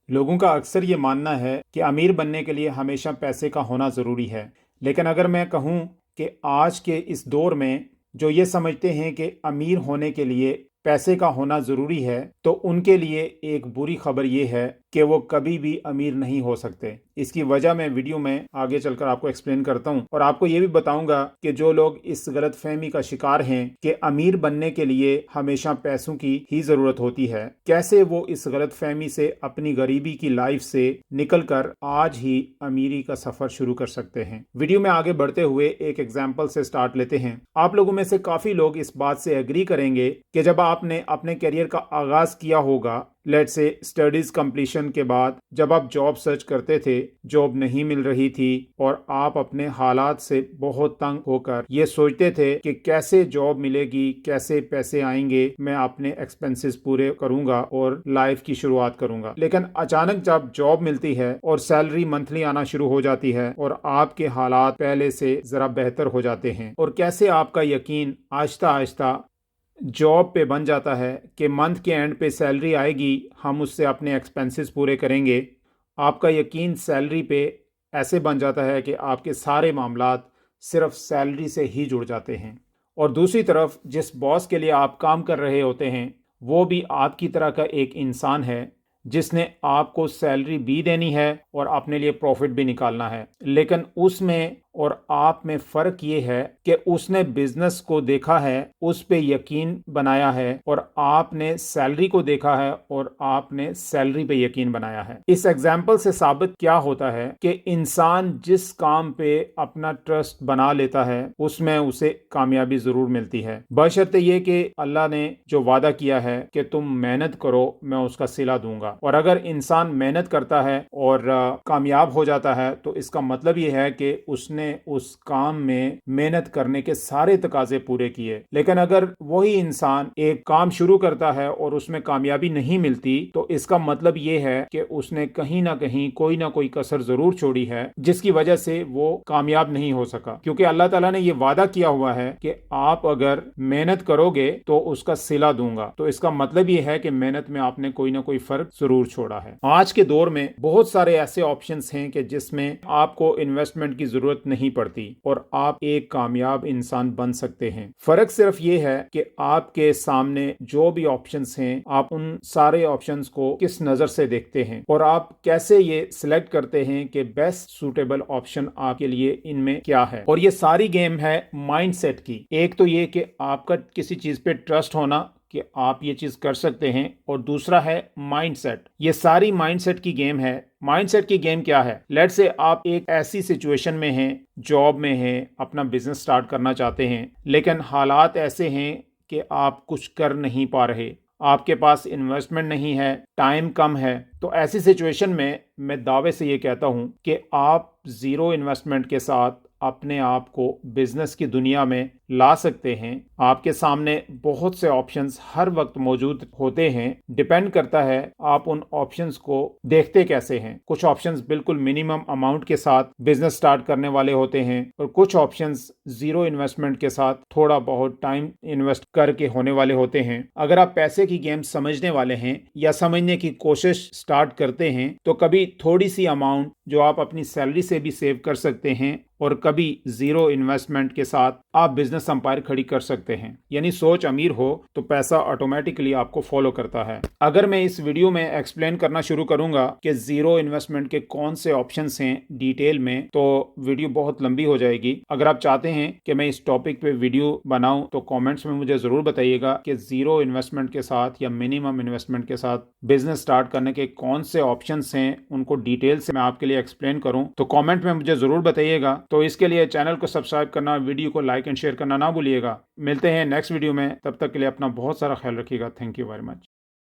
लोगों का अक्सर ये मानना है कि अमीर बनने के लिए हमेशा पैसे का होना ज़रूरी है। लेकिन अगर मैं कहूँ कि आज के इस दौर में जो ये समझते हैं कि अमीर होने के लिए पैसे का होना ज़रूरी है, तो उनके लिए एक बुरी खबर ये है कि वो कभी भी अमीर नहीं हो सकते। इसकी वजह मैं वीडियो में आगे चलकर आपको एक्सप्लेन करता हूँ और आपको ये भी बताऊंगा कि जो लोग इस गलतफहमी का शिकार हैं कि अमीर बनने के लिए हमेशा पैसों की ही ज़रूरत होती है, कैसे वो इस गलतफहमी से अपनी गरीबी की लाइफ से निकलकर आज ही अमीरी का सफ़र शुरू कर सकते हैं। वीडियो में आगे बढ़ते हुए एक एग्जाम्पल से स्टार्ट लेते हैं। आप लोगों में से काफ़ी लोग इस बात से एग्री करेंगे कि जब आपने अपने करियर का आगाज़ किया होगा, लेट्स से स्टडीज कंप्लीशन के बाद, जब आप जॉब सर्च करते थे, जॉब नहीं मिल रही थी और आप अपने हालात से बहुत तंग होकर ये सोचते थे कि कैसे जॉब मिलेगी, कैसे पैसे आएंगे, मैं अपने एक्सपेंसेस पूरे करूंगा और लाइफ की शुरुआत करूंगा। लेकिन अचानक जब जॉब मिलती है और सैलरी मंथली आना शुरू हो जाती है और आपके हालात पहले से जरा बेहतर हो जाते हैं और कैसे आपका यकीन आहिस्ता आहिस्ता जॉब पे बन जाता है कि मंथ के एंड पे सैलरी आएगी, हम उससे अपने एक्सपेंसेस पूरे करेंगे। आपका यकीन सैलरी पे ऐसे बन जाता है कि आपके सारे मामलात सिर्फ सैलरी से ही जुड़ जाते हैं। और दूसरी तरफ जिस बॉस के लिए आप काम कर रहे होते हैं, वो भी आपकी तरह का एक इंसान है जिसने आपको सैलरी भी देनी है और अपने लिए प्रॉफिट भी निकालना है। लेकिन उसमें और आप में फ़र्क ये है कि उसने बिजनेस को देखा है, उस पे यकीन बनाया है और आपने सैलरी को देखा है और आपने सैलरी पे यकीन बनाया है। इस एग्जाम्पल से साबित क्या होता है कि इंसान जिस काम पे अपना ट्रस्ट बना लेता है उसमें उसे कामयाबी ज़रूर मिलती है, बशर्ते ये कि अल्लाह ने जो वादा किया है कि तुम मेहनत करो, मैं उसका सिला दूंगा। और अगर इंसान मेहनत करता है और कामयाब हो जाता है तो इसका मतलब ये है कि उसने उस काम में मेहनत करने के सारे तकाजे पूरे किए। लेकिन अगर वही इंसान एक काम शुरू करता है और उसमें कामयाबी नहीं मिलती तो इसका मतलब ये है कि उसने कहीं ना कहीं कोई ना कोई कसर जरूर छोड़ी है, जिसकी वजह से वो कामयाब नहीं हो सका। क्योंकि अल्लाह ताला ने ये वादा किया हुआ है कि आप अगर मेहनत करोगे तो उसका सिला दूंगा। तो इसका मतलब ये है कि मेहनत में आपने कोई ना कोई फर्क जरूर छोड़ा है। आज के दौर में बहुत सारे ऐसे ऑप्शंस हैं कि जिसमें आपको इन्वेस्टमेंट की जरूरत नहीं पड़ती और आप एक कामयाब इंसान बन सकते हैं। फर्क सिर्फ ये है कि आपके सामने जो भी ऑप्शंस हैं, आप उन सारे ऑप्शंस को किस नजर से देखते हैं और आप कैसे ये सिलेक्ट करते हैं कि बेस्ट सूटेबल ऑप्शन आपके लिए इनमें क्या है। और ये सारी गेम है माइंडसेट की। एक तो ये कि आपका किसी चीज पे ट्रस्ट होना कि आप ये चीज कर सकते हैं, और दूसरा है माइंडसेट। ये सारी माइंडसेट की गेम है। माइंडसेट की गेम क्या है? लेट्स से आप एक ऐसी सिचुएशन में हैं, जॉब में हैं, अपना बिजनेस स्टार्ट करना चाहते हैं, लेकिन हालात ऐसे हैं कि आप कुछ कर नहीं पा रहे, आपके पास इन्वेस्टमेंट नहीं है, टाइम कम है। तो ऐसी सिचुएशन में मैं दावे से ये कहता हूं कि आप जीरो इन्वेस्टमेंट के साथ अपने आप को बिजनेस की दुनिया में ला सकते हैं। आपके सामने बहुत से ऑप्शंस हर वक्त मौजूद होते हैं। डिपेंड करता है आप उन ऑप्शंस को देखते कैसे हैं। कुछ ऑप्शंस बिल्कुल मिनिमम अमाउंट के साथ बिजनेस स्टार्ट करने वाले होते हैं और कुछ ऑप्शंस जीरो इन्वेस्टमेंट के साथ थोड़ा बहुत टाइम इन्वेस्ट करके होने वाले होते हैं। अगर आप पैसे की गेम समझने वाले हैं या समझने की कोशिश स्टार्ट करते हैं तो कभी थोड़ी सी अमाउंट जो आप अपनी सैलरी से भी सेव कर सकते हैं और कभी जीरो इन्वेस्टमेंट के साथ आप बिजनेस अंपायर खड़ी कर सकते हैं। यानी सोच अमीर हो तो पैसा ऑटोमेटिकली आपको फॉलो करता है। अगर मैं इस वीडियो में एक्सप्लेन करना शुरू करूंगा कि जीरो इन्वेस्टमेंट के कौन से ऑप्शंस हैं डिटेल में, तो वीडियो बहुत लंबी हो जाएगी। अगर आप चाहते हैं कि मैं इस टॉपिक पे वीडियो बनाऊं तो कॉमेंट्स में मुझे जरूर बताइएगा कि जीरो इन्वेस्टमेंट के साथ या मिनिमम इन्वेस्टमेंट के साथ बिजनेस स्टार्ट करने के कौन से ऑप्शंस हैं, उनको डिटेल से मैं आपके लिए एक्सप्लेन करूं। तो कॉमेंट में मुझे जरूर बताइएगा। तो इसके लिए चैनल को सब्सक्राइब करना, वीडियो को लाइक एंड शेयर करना ना भूलिएगा। मिलते हैं नेक्स्ट वीडियो में, तब तक के लिए अपना बहुत सारा ख्याल रखिएगा। Thank you very much.